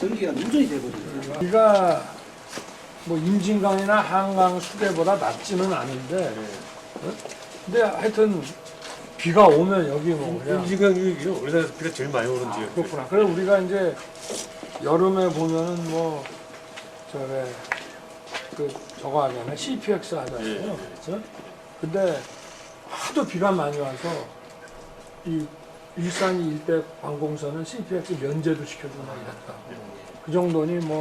전기가 누전이 되거든요. 비가 뭐 임진강이나 한강 수계보다 낮지는 않은데, 근데 하여튼 비가 오면 여기 뭐 그냥 임진강이 우리나라에서 비가 제일 많이 오는 지역. 그렇구나. 그래서 우리가 이제 여름에 보면은 뭐 저래 그 저거 하잖아요. CPX 하잖아요. 그렇죠? 근데 하도 비가 많이 와서 이 일산 일대 관공서는 CPX 면제도 시켜주고 막 이랬다. 그 정도니 뭐.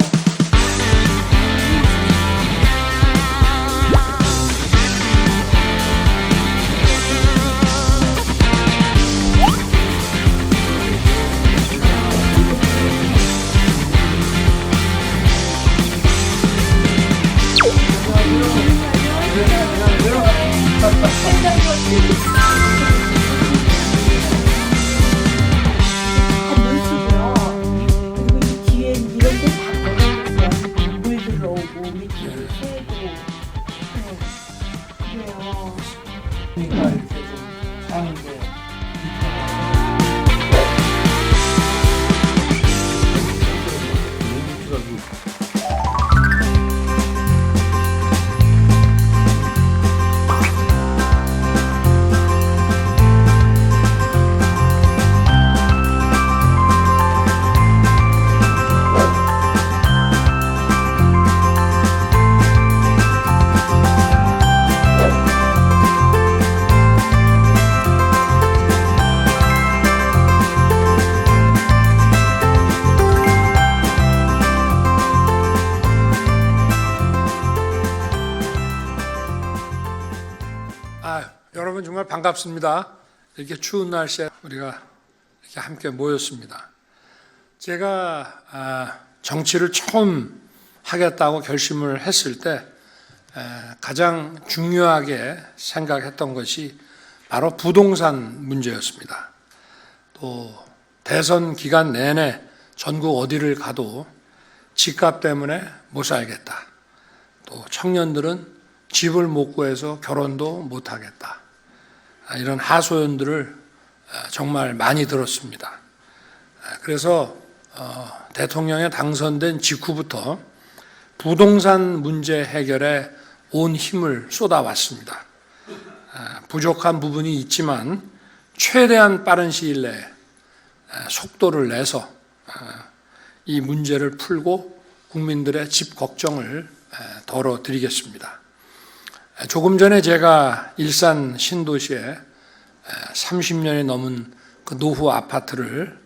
그러니까 이렇게 좀 사는 게 여러분 정말 반갑습니다. 이렇게 추운 날씨에 우리가 이렇게 함께 모였습니다. 제가 정치를 처음 하겠다고 결심을 했을 때 가장 중요하게 생각했던 것이 바로 부동산 문제였습니다. 또 대선 기간 내내 전국 어디를 가도 집값 때문에 못 살겠다. 또 청년들은 집을 못 구해서 결혼도 못 하겠다. 이런 하소연들을 정말 많이 들었습니다. 그래서 대통령에 당선된 직후부터 부동산 문제 해결에 온 힘을 쏟아왔습니다. 부족한 부분이 있지만 최대한 빠른 시일 내에 속도를 내서 이 문제를 풀고 국민들의 집 걱정을 덜어드리겠습니다. 조금 전에 제가 일산 신도시에 30년이 넘은 그 노후 아파트를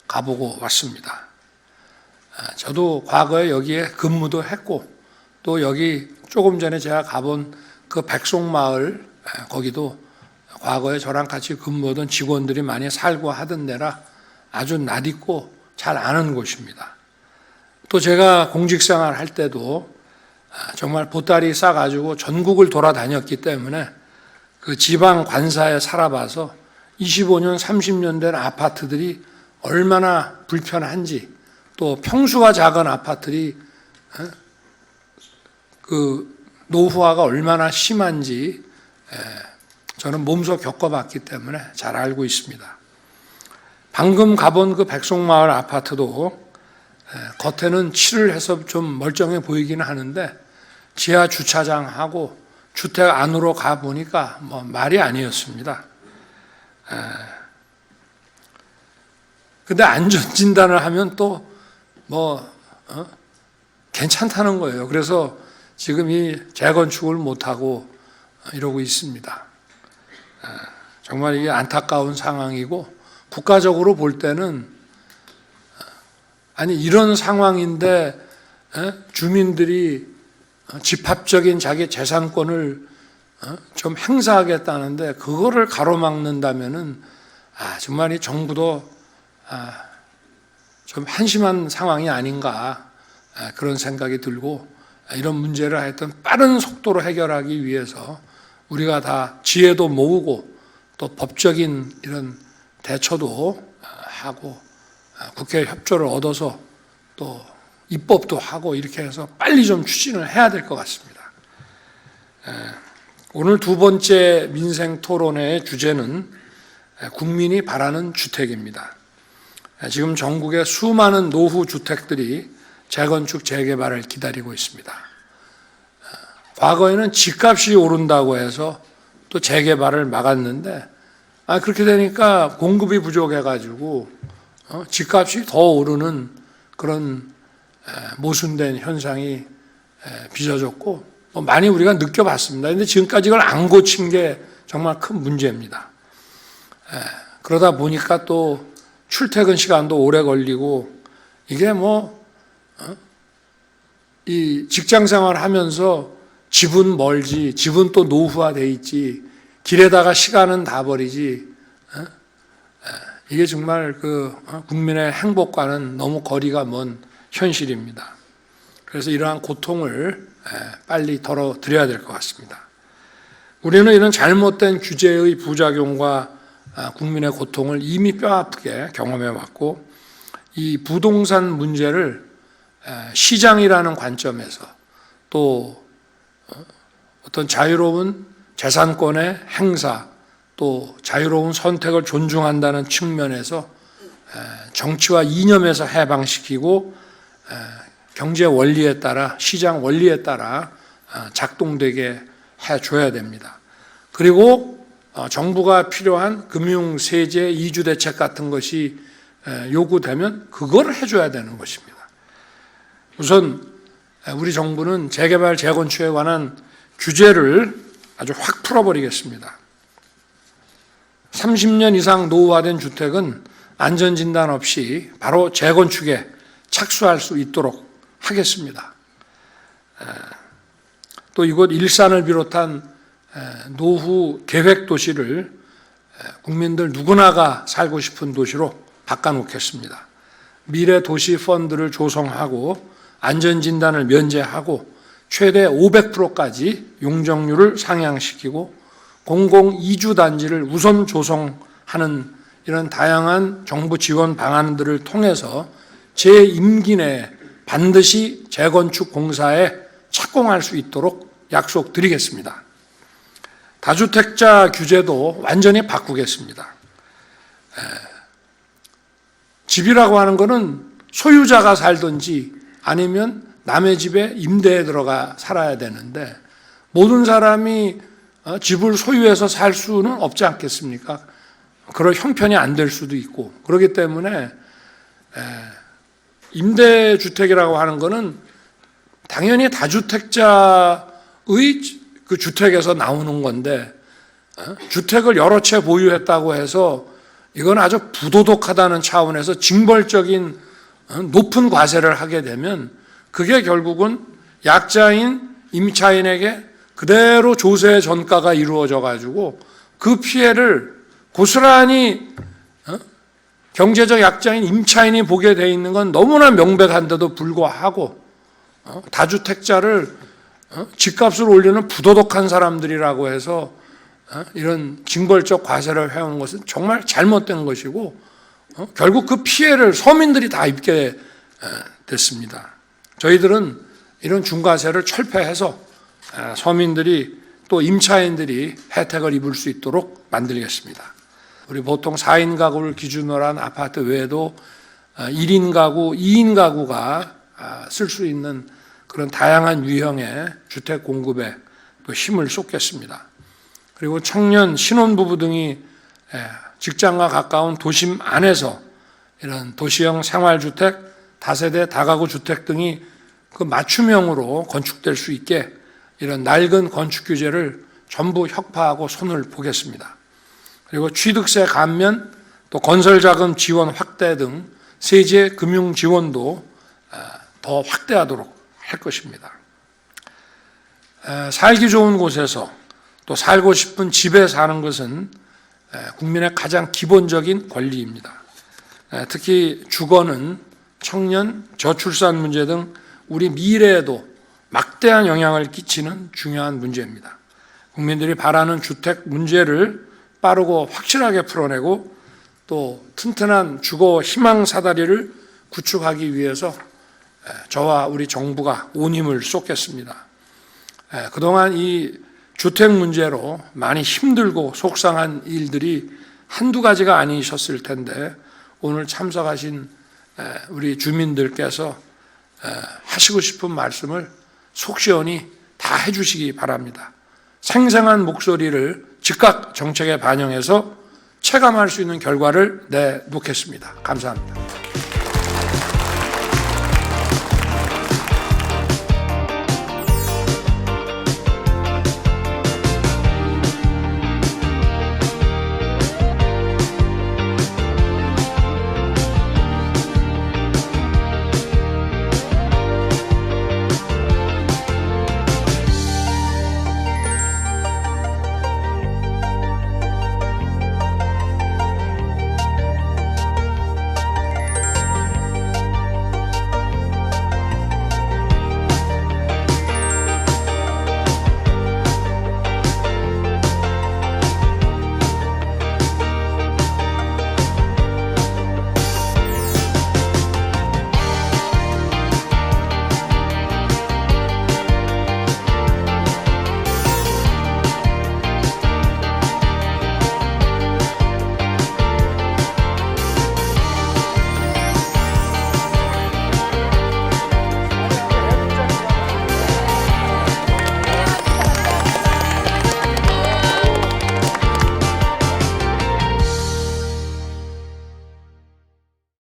가보고 왔습니다. 저도 과거에 여기에 근무도 했고 또 여기 조금 전에 제가 가본 그 백송마을 거기도 과거에 저랑 같이 근무하던 직원들이 많이 살고 하던 데라 아주 낯익고 잘 아는 곳입니다. 또 제가 공직생활 할 때도 정말 보따리 싸가지고 전국을 돌아다녔기 때문에 그 지방 관사에 살아봐서 25년, 30년 된 아파트들이 얼마나 불편한지 또 평수가 작은 아파트들이 그 노후화가 얼마나 심한지 저는 몸소 겪어봤기 때문에 잘 알고 있습니다. 방금 가본 그 백송마을 아파트도 겉에는 칠을 해서 좀 멀쩡해 보이기는 하는데 지하 주차장하고 주택 안으로 가보니까 뭐 말이 아니었습니다. 근데 안전진단을 하면 또 뭐 괜찮다는 거예요. 그래서 지금 이 재건축을 못하고 이러고 있습니다. 정말 이게 안타까운 상황이고 국가적으로 볼 때는 아니 이런 상황인데 주민들이 집합적인 자기 재산권을 좀 행사하겠다는데 그거를 가로막는다면은 정말 이 정부도 좀 한심한 상황이 아닌가 그런 생각이 들고 이런 문제를 하여튼 빠른 속도로 해결하기 위해서 우리가 다 지혜도 모으고 또 법적인 이런 대처도 하고 국회 협조를 얻어서 또 입법도 하고 이렇게 해서 빨리 좀 추진을 해야 될 것 같습니다. 오늘 두 번째 민생 토론회의 주제는 국민이 바라는 주택입니다. 지금 전국에 수많은 노후 주택들이 재건축, 재개발을 기다리고 있습니다. 과거에는 집값이 오른다고 해서 또 재개발을 막았는데 그렇게 되니까 공급이 부족해가지고 집값이 더 오르는 그런 모순된 현상이 빚어졌고 많이 우리가 느껴봤습니다. 그런데 지금까지 이걸 안 고친 게 정말 큰 문제입니다. 그러다 보니까 또 출퇴근 시간도 오래 걸리고 이게 이 직장 생활하면서 집은 멀지, 집은 또 노후화돼 있지, 길에다가 시간은 다 버리지. 이게 정말 국민의 행복과는 너무 거리가 먼 현실입니다. 그래서 이러한 고통을 빨리 덜어드려야 될 것 같습니다. 우리는 이런 잘못된 규제의 부작용과 국민의 고통을 이미 뼈아프게 경험해 왔고 이 부동산 문제를 시장이라는 관점에서 또 어떤 자유로운 재산권의 행사 또 자유로운 선택을 존중한다는 측면에서 정치와 이념에서 해방시키고 경제 원리에 따라 시장 원리에 따라 작동되게 해줘야 됩니다. 그리고 정부가 필요한 금융, 세제, 이주 대책 같은 것이 요구되면 그걸 해줘야 되는 것입니다. 우선 우리 정부는 재개발, 재건축에 관한 규제를 아주 확 풀어버리겠습니다. 30년 이상 노후화된 주택은 안전진단 없이 바로 재건축에 착수할 수 있도록 하겠습니다. 또 이곳 일산을 비롯한 노후 계획 도시를 국민들 누구나가 살고 싶은 도시로 바꿔놓겠습니다. 미래 도시 펀드를 조성하고 안전진단을 면제하고 최대 500%까지 용적률을 상향시키고 공공 이주 단지를 우선 조성하는 이런 다양한 정부 지원 방안들을 통해서 제 임기 내에 반드시 재건축 공사에 착공할 수 있도록 약속드리겠습니다. 다주택자 규제도 완전히 바꾸겠습니다. 집이라고 하는 것은 소유자가 살든지 아니면 남의 집에 임대에 들어가 살아야 되는데 모든 사람이 집을 소유해서 살 수는 없지 않겠습니까? 그럴 형편이 안 될 수도 있고 그렇기 때문에 임대주택이라고 하는 것은 당연히 다주택자의 그 주택에서 나오는 건데 주택을 여러 채 보유했다고 해서 이건 아주 부도덕하다는 차원에서 징벌적인 높은 과세를 하게 되면 그게 결국은 약자인 임차인에게 그대로 조세 전가가 이루어져 가지고 그 피해를 고스란히 경제적 약자인 임차인이 보게 돼 있는 건 너무나 명백한데도 불구하고 다주택자를 집값을 올리는 부도덕한 사람들이라고 해서 이런 징벌적 과세를 해온 것은 정말 잘못된 것이고 결국 그 피해를 서민들이 다 입게 됐습니다. 저희들은 이런 중과세를 철폐해서 서민들이 또 임차인들이 혜택을 입을 수 있도록 만들겠습니다. 우리 보통 4인 가구를 기준으로 한 아파트 외에도 1인 가구, 2인 가구가 쓸 수 있는 그런 다양한 유형의 주택 공급에 또 힘을 쏟겠습니다. 그리고 청년, 신혼부부 등이 직장과 가까운 도심 안에서 이런 도시형 생활주택, 다세대, 다가구 주택 등이 그 맞춤형으로 건축될 수 있게 이런 낡은 건축 규제를 전부 혁파하고 손을 보겠습니다. 그리고 취득세 감면, 또 건설자금 지원 확대 등 세제 금융 지원도 더 확대하도록 할 것입니다. 살기 좋은 곳에서 또 살고 싶은 집에 사는 것은 국민의 가장 기본적인 권리입니다. 특히 주거는 청년, 저출산 문제 등 우리 미래에도 막대한 영향을 끼치는 중요한 문제입니다. 국민들이 바라는 주택 문제를 빠르고 확실하게 풀어내고 또 튼튼한 주거 희망 사다리를 구축하기 위해서 저와 우리 정부가 온 힘을 쏟겠습니다. 그동안 이 주택 문제로 많이 힘들고 속상한 일들이 한두 가지가 아니셨을 텐데 오늘 참석하신 우리 주민들께서 하시고 싶은 말씀을 속 시원히 다 해주시기 바랍니다. 생생한 목소리를 즉각 정책에 반영해서 체감할 수 있는 결과를 내놓겠습니다. 감사합니다.